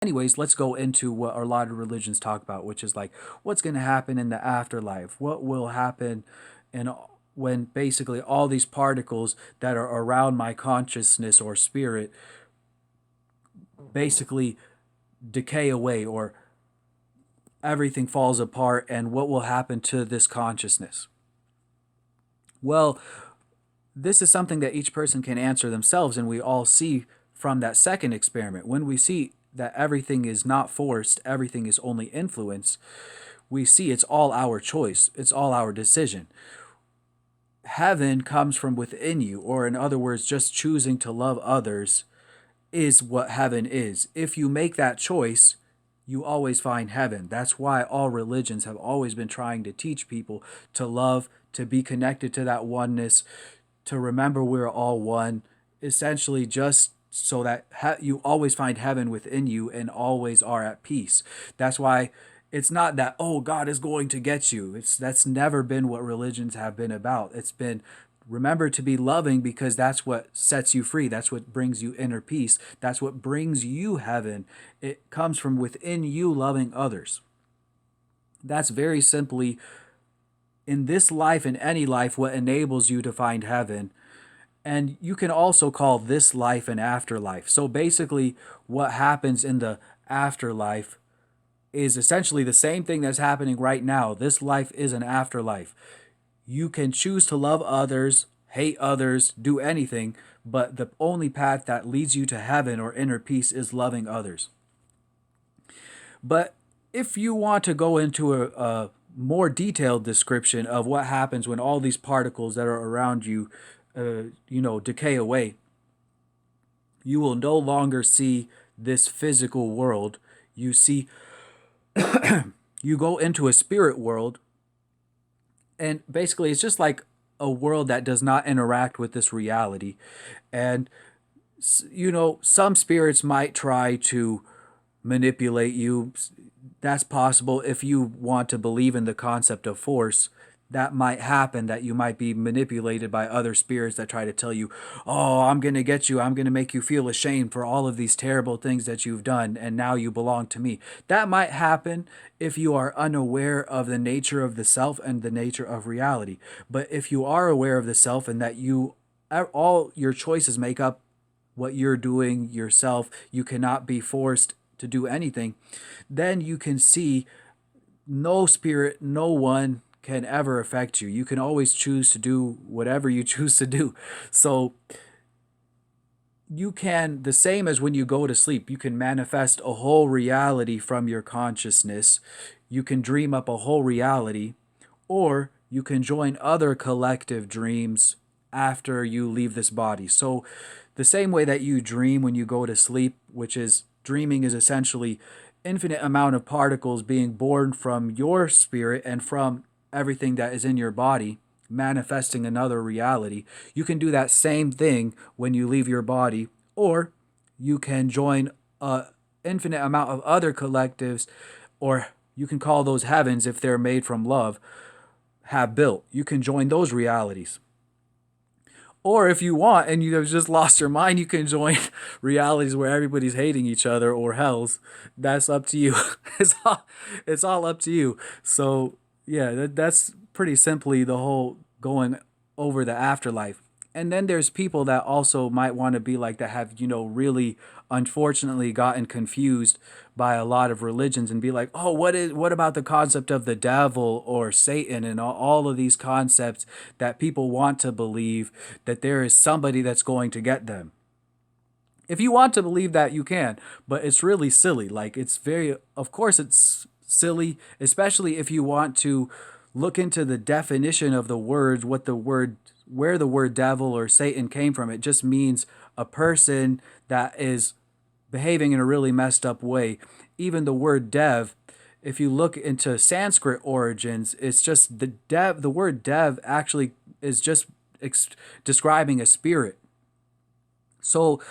Anyways, let's go into what a lot of religions talk about, which is like what's going to happen in the afterlife, what will happen in when basically all these particles that are around my consciousness or spirit basically decay away, or everything falls apart, and what will happen to this consciousness. Well, this is something that each person can answer themselves, and we all see from that second experiment. When we see that everything is not forced, everything is only influence, we see it's all our choice, it's all our decision. Heaven comes from within you, or in other words, just choosing to love others is what heaven is. If you make that choice, you always find heaven. That's why all religions have always been trying to teach people to love, to be connected to that oneness, to remember we're all one, essentially just so that you always find heaven within you and always are at peace. That's why it's not that, oh, God is going to get you. That's never been what religions have been about. It's been, remember to be loving, because that's what sets you free. That's what brings you inner peace. That's what brings you heaven. It comes from within you loving others. That's very simply, in this life, in any life, what enables you to find heaven. And you can also call this life an afterlife. So basically, what happens in the afterlife is essentially the same thing that's happening right now. This life is an afterlife. You can choose to love others, hate others, do anything, but the only path that leads you to heaven or inner peace is loving others. But if you want to go into a more detailed description of what happens when all these particles that are around you, decay away, you will no longer see this physical world. You see, you go into a spirit world, and basically it's just like a world that does not interact with this reality. And some spirits might try to manipulate you. That's possible. If you want to believe in the concept of force, that might happen, that you might be manipulated by other spirits that try to tell you, oh, I'm going to get you. I'm going to make you feel ashamed for all of these terrible things that you've done, and now you belong to me. That might happen if you are unaware of the nature of the self and the nature of reality. But if you are aware of the self, and that all your choices make up what you're doing yourself, you cannot be forced to do anything, then you can see no spirit, no one can ever affect you. You can always choose to do whatever you choose to do. So you can, the same as when you go to sleep, you can manifest a whole reality from your consciousness. You can dream up a whole reality, or you can join other collective dreams after you leave this body. So the same way that you dream when you go to sleep, which is dreaming is essentially infinite amount of particles being born from your spirit and from everything that is in your body, manifesting another reality. You can do that same thing when you leave your body, or you can join a infinite amount of other collectives, or you can call those heavens if they're made from love, have built. You can join those realities. Or if you want and you have just lost your mind, you can join realities where everybody's hating each other, or hells. That's up to you. It's all up to you. So yeah, that's pretty simply the whole going over the afterlife. And then there's people that also might want to be like that, have, really unfortunately gotten confused by a lot of religions, and be like, oh, what about the concept of the devil or Satan, and all of these concepts that people want to believe that there is somebody that's going to get them. If you want to believe that, you can, but it's really silly. Like, it's very, of course it's silly, especially if you want to look into the definition of the word, where the word devil or Satan came from. It just means a person that is behaving in a really messed up way. Even the word dev, if you look into Sanskrit origins, it's just the word dev actually is just describing a spirit. So,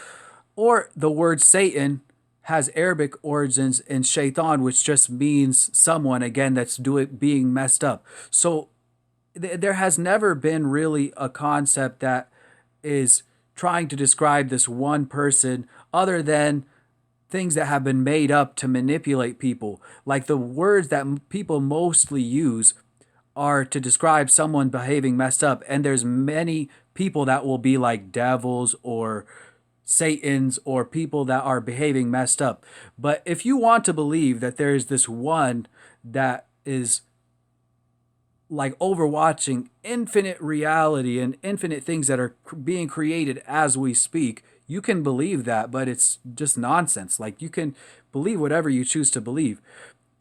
or the word Satan has Arabic origins in shaitan, which just means someone, again, that's being messed up. So there has never been really a concept that is trying to describe this one person, other than things that have been made up to manipulate people. Like the words that people mostly use are to describe someone behaving messed up, and there's many people that will be like devils or Satans or people that are behaving messed up. But if you want to believe that there is this one that is like overwatching infinite reality and infinite things that are being created as we speak, you can believe that, but it's just nonsense. Like you can believe whatever you choose to believe.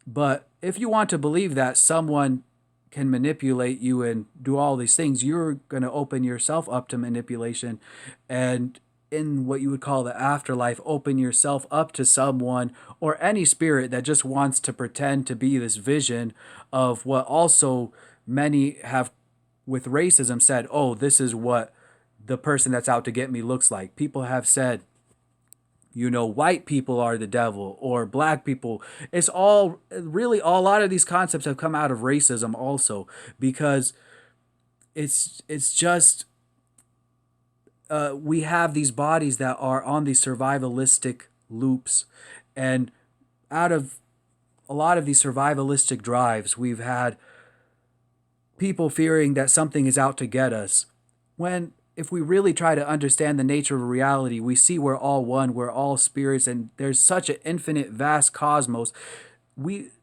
But if you want to believe that someone can manipulate you and do all these things, you're going to open yourself up to manipulation, and in what you would call the afterlife, open yourself up to someone or any spirit that just wants to pretend to be this vision of what also many have with racism said, oh, this is what the person that's out to get me looks like. People have said, white people are the devil or black people. It's all really, a lot of these concepts have come out of racism also, because it's just we have these bodies that are on these survivalistic loops, and out of a lot of these survivalistic drives, we've had people fearing that something is out to get us. When if we really try to understand the nature of reality, we see we're all one, we're all spirits, and there's such an infinite, vast cosmos.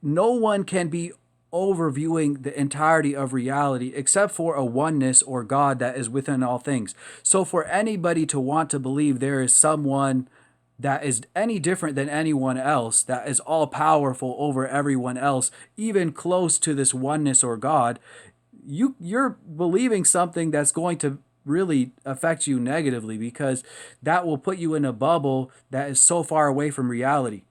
No one can be overviewing the entirety of reality except for a oneness or God that is within all things. So for anybody to want to believe there is someone that is any different than anyone else, that is all powerful over everyone else, even close to this oneness or God, you're believing something that's going to really affect you negatively, because that will put you in a bubble that is so far away from reality.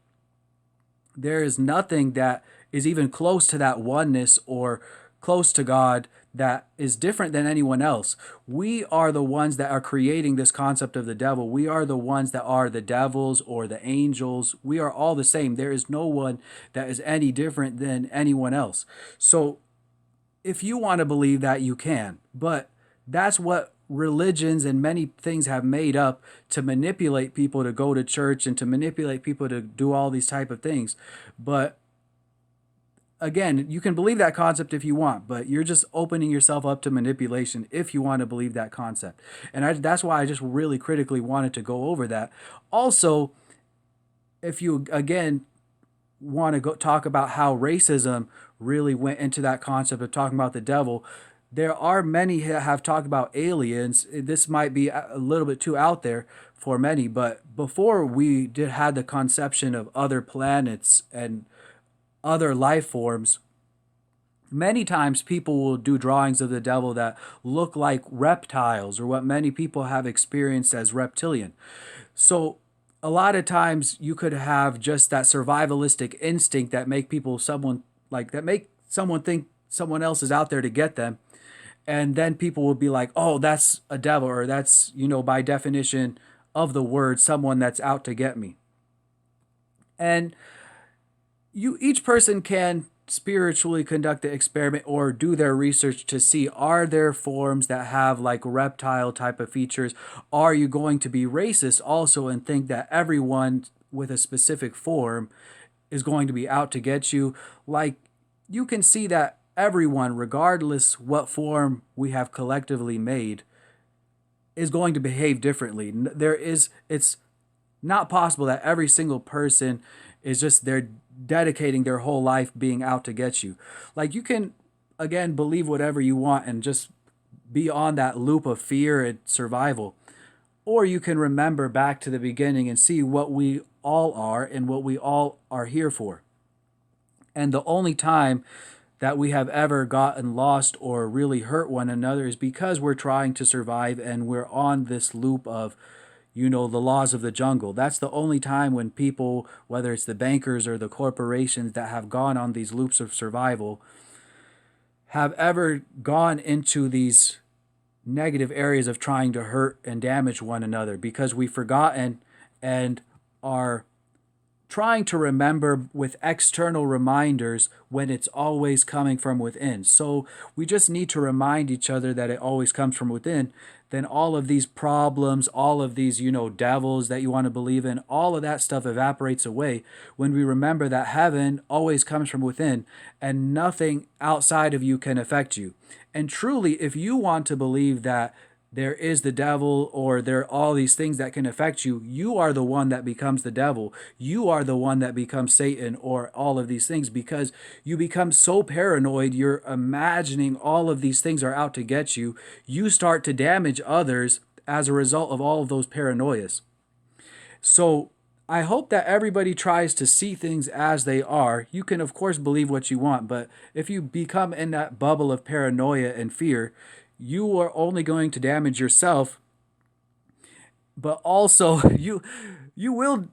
There is nothing that is even close to that oneness or close to God that is different than anyone else. We are the ones that are creating this concept of the devil. We are the ones that are the devils or the angels. We are all the same. There is no one that is any different than anyone else. So if you want to believe that, you can. But that's what religions and many things have made up to manipulate people to go to church and to manipulate people to do all these type of things. But again, you can believe that concept if you want, but you're just opening yourself up to manipulation if you want to believe that concept. And that's why I just really critically wanted to go over that. Also, if you, again, want to go talk about how racism really went into that concept of talking about the devil, there are many that have talked about aliens. This might be a little bit too out there for many, but before we had the conception of other planets and other life forms, many times people will do drawings of the devil that look like reptiles, or what many people have experienced as reptilian. So a lot of times you could have just that survivalistic instinct that make someone think someone else is out there to get them. And then people will be like, oh, that's a devil, or that's, by definition of the word, someone that's out to get me. And each person can spiritually conduct the experiment or do their research to see, are there forms that have like reptile type of features? Are you going to be racist also and think that everyone with a specific form is going to be out to get you? Like, you can see that everyone, regardless what form we have collectively made, is going to behave differently. It's not possible that every single person is just they're dedicating their whole life being out to get you. Like, you can, again, believe whatever you want and just be on that loop of fear and survival. Or you can remember back to the beginning and see what we all are and what we all are here for. And the only time that we have ever gotten lost or really hurt one another is because we're trying to survive and we're on this loop of, the laws of the jungle. That's the only time when people, whether it's the bankers or the corporations that have gone on these loops of survival, have ever gone into these negative areas of trying to hurt and damage one another, because we've forgotten and are trying to remember with external reminders when it's always coming from within. So we just need to remind each other that it always comes from within. then all of these problems, all of these, devils that you want to believe in, all of that stuff evaporates away when we remember that heaven always comes from within and nothing outside of you can affect you. And truly, if you want to believe that there is the devil or there are all these things that can affect you, you are the one that becomes the devil. You are the one that becomes Satan or all of these things, because you become so paranoid. You're imagining all of these things are out to get you. You start to damage others as a result of all of those paranoias. So I hope that everybody tries to see things as they are. You can, of course, believe what you want, but if you become in that bubble of paranoia and fear, you are only going to damage yourself, but also you will,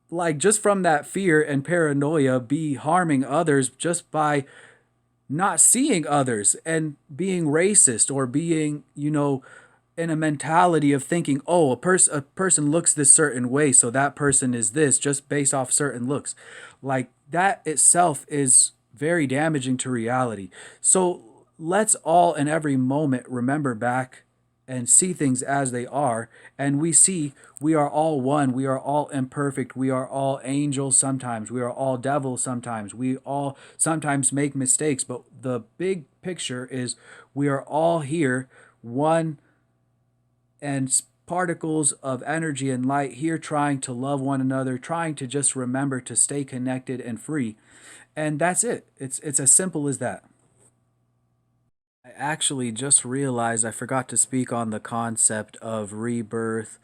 like, just from that fear and paranoia, be harming others just by not seeing others and being racist or being, in a mentality of thinking, oh, a person looks this certain way, so that person is this just based off certain looks. Like that itself is very damaging to reality. So let's all in every moment remember back and see things as they are. And we see we are all one. We are all imperfect. We are all angels sometimes. We are all devils sometimes. We all sometimes make mistakes. But the big picture is we are all here, one, and particles of energy and light here, trying to love one another, trying to just remember to stay connected and free. And that's it. It's as simple as that. I actually just realized I forgot to speak on the concept of rebirth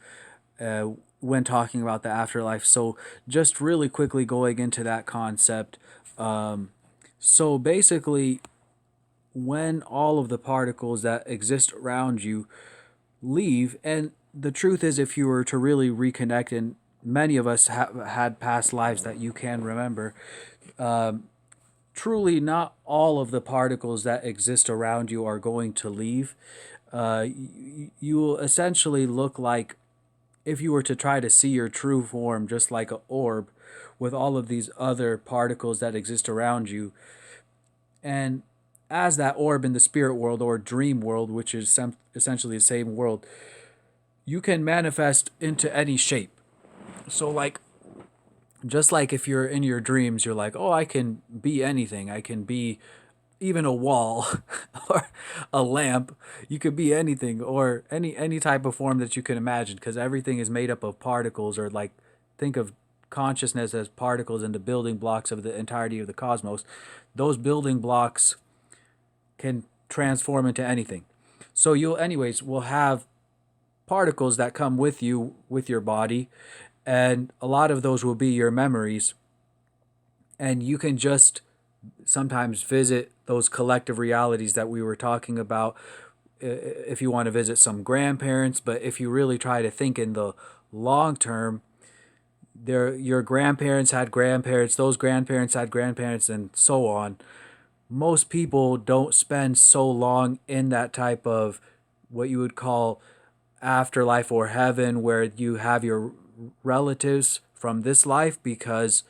when talking about the afterlife. So, just really quickly going into that concept. Um, so, basically, when all of the particles that exist around you leave, and the truth is, if you were to really reconnect, and many of us have had past lives that you can remember, truly not all of the particles that exist around you are going to leave. You will essentially look like, if you were to try to see your true form, just like an orb with all of these other particles that exist around you. And as that orb in the spirit world or dream world, which is essentially the same world, you can manifest into any shape. So, like, just like if you're in your dreams, you're like, oh, I can be anything. I can be even a wall or a lamp. You could be anything, or any type of form that you can imagine, because everything is made up of particles. Or, like, think of consciousness as particles and the building blocks of the entirety of the cosmos. Those building blocks can transform into anything. So you'll anyways will have particles that come with you with your body, and a lot of those will be your memories, and you can just sometimes visit those collective realities that we were talking about, if you want to visit some grandparents. But if you really try to think in the long term, your grandparents had grandparents, those grandparents had grandparents, and so on. Most people don't spend so long in that type of what you would call afterlife or heaven, where you have your relatives from this life, because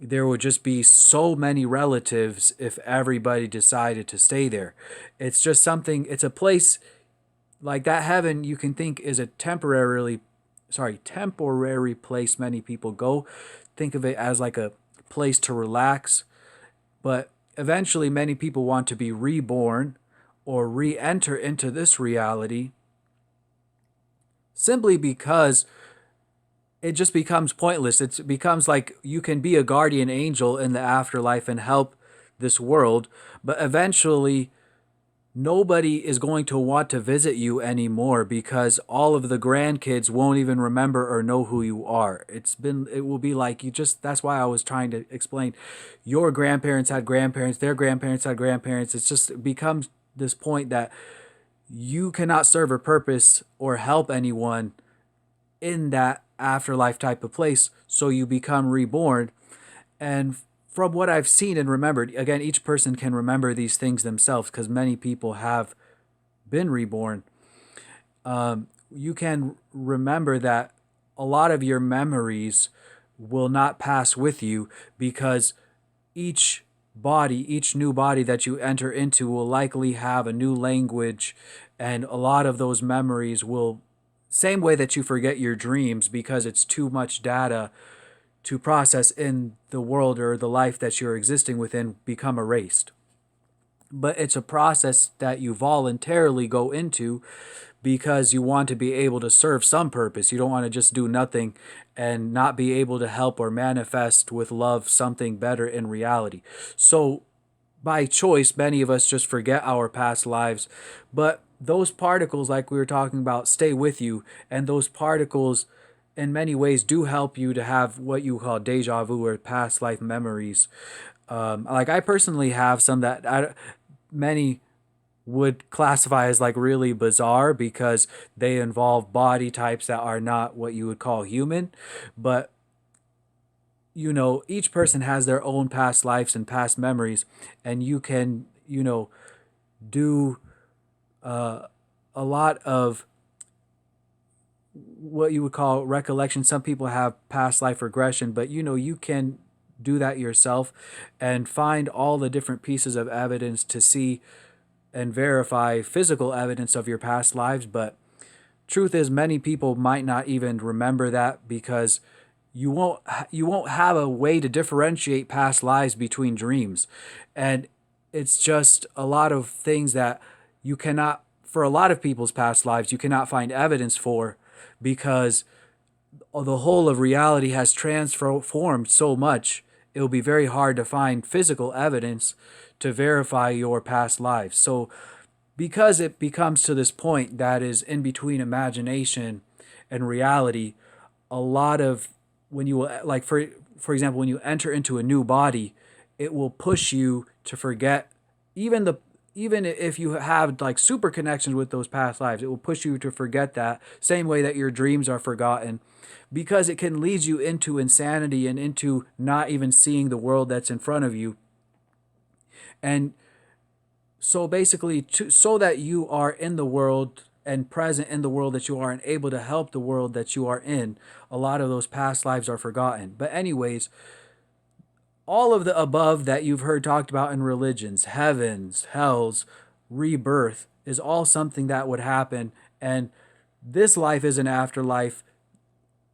there would just be so many relatives if everybody decided to stay there. It's just something, it's a place like that. Heaven, you can think, is a temporary place many people go. Think of it as like a place to relax. But eventually many people want to be reborn or re-enter into this reality, simply because it just becomes pointless. It becomes like you can be a guardian angel in the afterlife and help this world, but eventually nobody is going to want to visit you anymore, because all of the grandkids won't even remember or know who you are. It will be like, you just, that's why I was trying to explain, your grandparents had grandparents, their grandparents had grandparents. It's just, it becomes this point that you cannot serve a purpose or help anyone in that afterlife type of place, so you become reborn. And from what I've seen and remembered, again, each person can remember these things themselves, because many people have been reborn. You can remember that a lot of your memories will not pass with you, because each body, each new body that you enter into will likely have a new language, and a lot of those memories will, same way that you forget your dreams because it's too much data to process in the world or the life that you're existing within, become erased. But it's a process that you voluntarily go into because you want to be able to serve some purpose. You don't want to just do nothing and not be able to help or manifest with love something better in reality. So, by choice, many of us just forget our past lives. But those particles, like we were talking about, stay with you. And those particles, in many ways, do help you to have what you call deja vu or past life memories. Like I personally have some that many would classify as like really bizarre because they involve body types that are not what you would call human. But each person has their own past lives and past memories, and you can, do uh, a lot of what you would call recollection. Some people have past life regression, but you can do that yourself and find all the different pieces of evidence to see and verify physical evidence of your past lives. But truth is, many people might not even remember that because you won't have a way to differentiate past lives between dreams. And it's just a lot of things that you cannot, for a lot of people's past lives, you cannot find evidence for because the whole of reality has transformed so much. It will be very hard to find physical evidence to verify your past lives. So because it becomes to this point that is in between imagination and reality, a lot of, when you like, for example, when you enter into a new body, it will push you to forget even the even if you have like super connections with those past lives. It will push you to forget that same way that your dreams are forgotten, because it can lead you into insanity and into not even seeing the world that's in front of you. And so basically, so that you are in the world and present in the world that you are and able to help the world that you are in, a lot of those past lives are forgotten. But anyways, all of the above that you've heard talked about in religions, heavens, hells, rebirth, is all something that would happen. And this life is an afterlife.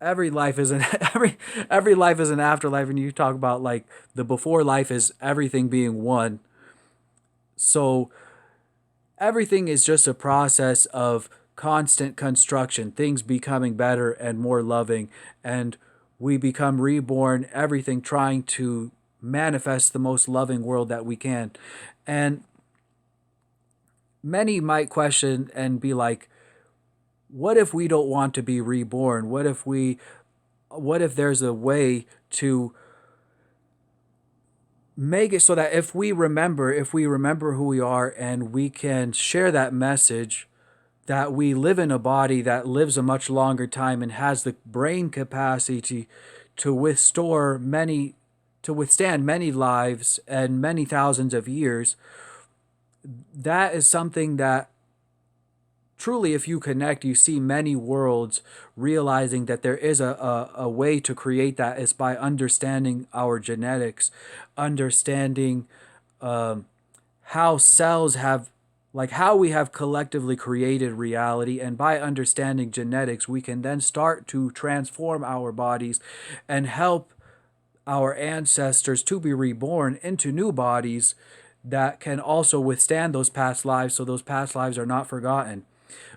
Every life is an every life is an afterlife. And you talk about like the before life is everything being one. So everything is just a process of constant construction, things becoming better and more loving, and we become reborn, everything trying to manifest the most loving world that we can. And many might question and be like, what if we don't want to be reborn? What if there's a way to make it so that if we remember who we are and we can share that message, that we live in a body that lives a much longer time and has the brain capacity to withstand many lives and many thousands of years. That is something that truly, if you connect, you see many worlds, realizing that there is a way to create that is by understanding our genetics, understanding how cells have, like how we have collectively created reality. And by understanding genetics, we can then start to transform our bodies and help our ancestors to be reborn into new bodies that can also withstand those past lives, so those past lives are not forgotten.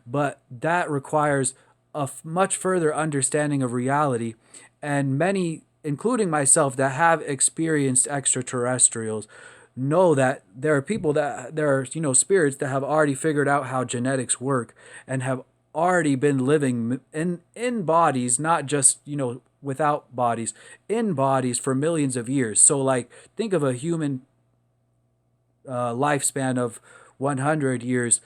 But that requires a much further understanding of reality. And many, including myself, that have experienced extraterrestrials know that there are spirits that have already figured out how genetics work and have already been living in bodies, not just without bodies, in bodies for millions of years. So like, think of a human lifespan of 100 years.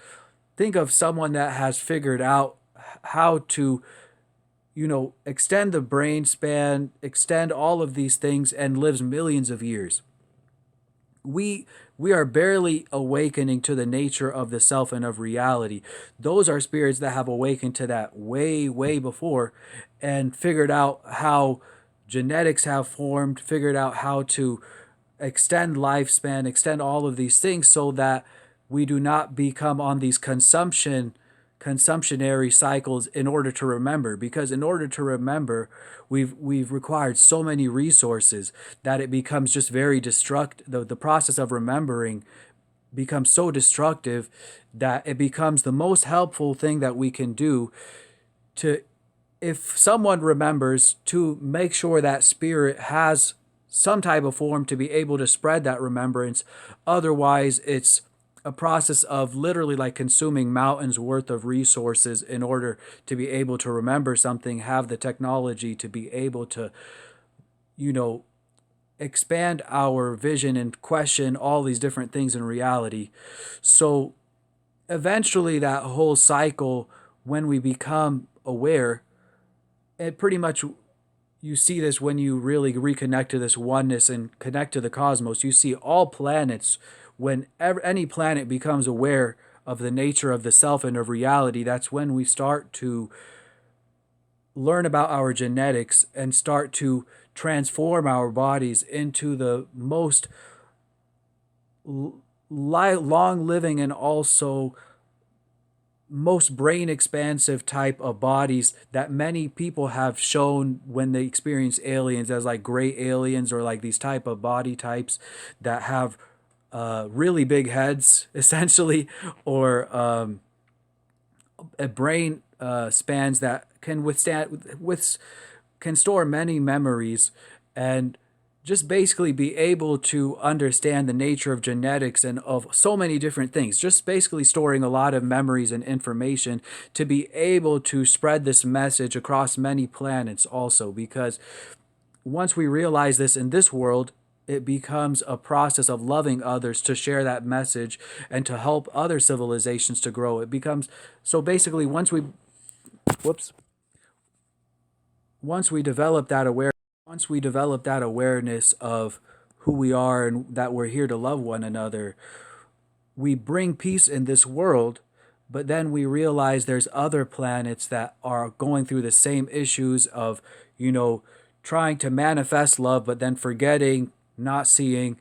Think of someone that has figured out how to, extend the brain span, extend all of these things, and lives millions of years. We are barely awakening to the nature of the self and of reality. Those are spirits that have awakened to that way, way before, and figured out how genetics have formed, figured out how to extend lifespan, extend all of these things so that we do not become on these consumptionary cycles in order to remember, because in order to remember we've required so many resources that it becomes just very destructive. The process of remembering becomes so destructive that it becomes the most helpful thing that we can do to, if someone remembers, to make sure that spirit has some type of form to be able to spread that remembrance. Otherwise, it's a process of literally like consuming mountains worth of resources in order to be able to remember something, have the technology to be able to, you know, expand our vision and question all these different things in reality. So eventually, that whole cycle, when we become aware, it pretty much, you see this when you really reconnect to this oneness and connect to the cosmos. You see all planets, when any planet becomes aware of the nature of the self and of reality, that's when we start to learn about our genetics and start to transform our bodies into the most long living and also most brain expansive type of bodies that many people have shown when they experience aliens as like gray aliens, or like these type of body types that have really big heads essentially, or a brain spans that can can store many memories, and just basically be able to understand the nature of genetics and of so many different things, just basically storing a lot of memories and information to be able to spread this message across many planets also. Because once we realize this in this world, it becomes a process of loving others to share that message and to help other civilizations to grow. It becomes, so basically whoops, once we develop that awareness, once we develop that awareness of who we are and that we're here to love one another, we bring peace in this world. But then we realize there's other planets that are going through the same issues of, trying to manifest love, but then forgetting, not seeing.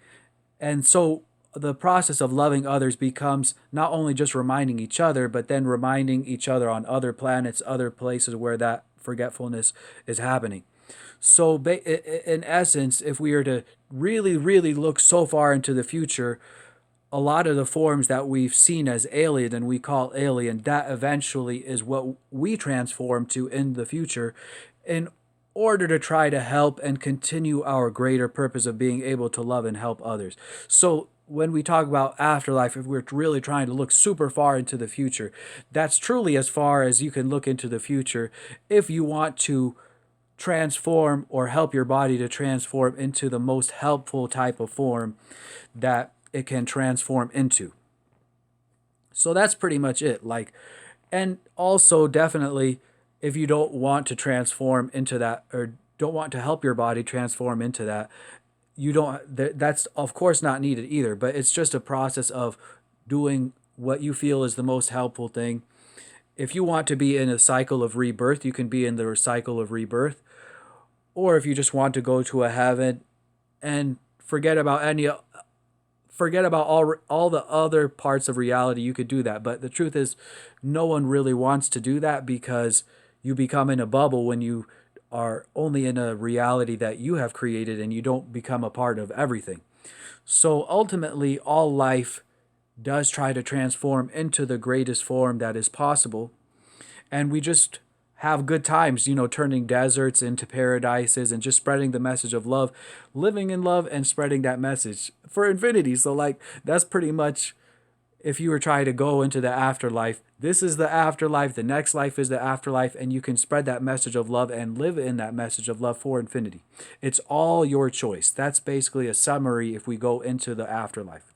And so the process of loving others becomes not only just reminding each other, but then reminding each other on other planets, other places where that forgetfulness is happening. So, in essence, if we are to really, really look so far into the future, a lot of the forms that we've seen as alien and we call alien, that eventually is what we transform to in the future in order to try to help and continue our greater purpose of being able to love and help others. So, when we talk about afterlife, if we're really trying to look super far into the future, that's truly as far as you can look into the future if you want to transform or help your body to transform into the most helpful type of form that it can transform into. So that's pretty much it. And also definitely, if you don't want to transform into that, or don't want to help your body transform into that, you don't, that's of course not needed either, but it's just a process of doing what you feel is the most helpful thing. If you want to be in a cycle of rebirth, you can be in the cycle of rebirth. Or if you just want to go to a heaven and forget about all the other parts of reality, you could do that. But the truth is, no one really wants to do that, because you become in a bubble when you are only in a reality that you have created and you don't become a part of everything. So ultimately, all life does try to transform into the greatest form that is possible. And we just have good times, turning deserts into paradises and just spreading the message of love, living in love and spreading that message for infinity. So, that's pretty much, if you were trying to go into the afterlife, this is the afterlife, the next life is the afterlife, and you can spread that message of love and live in that message of love for infinity. It's all your choice. That's basically a summary if we go into the afterlife.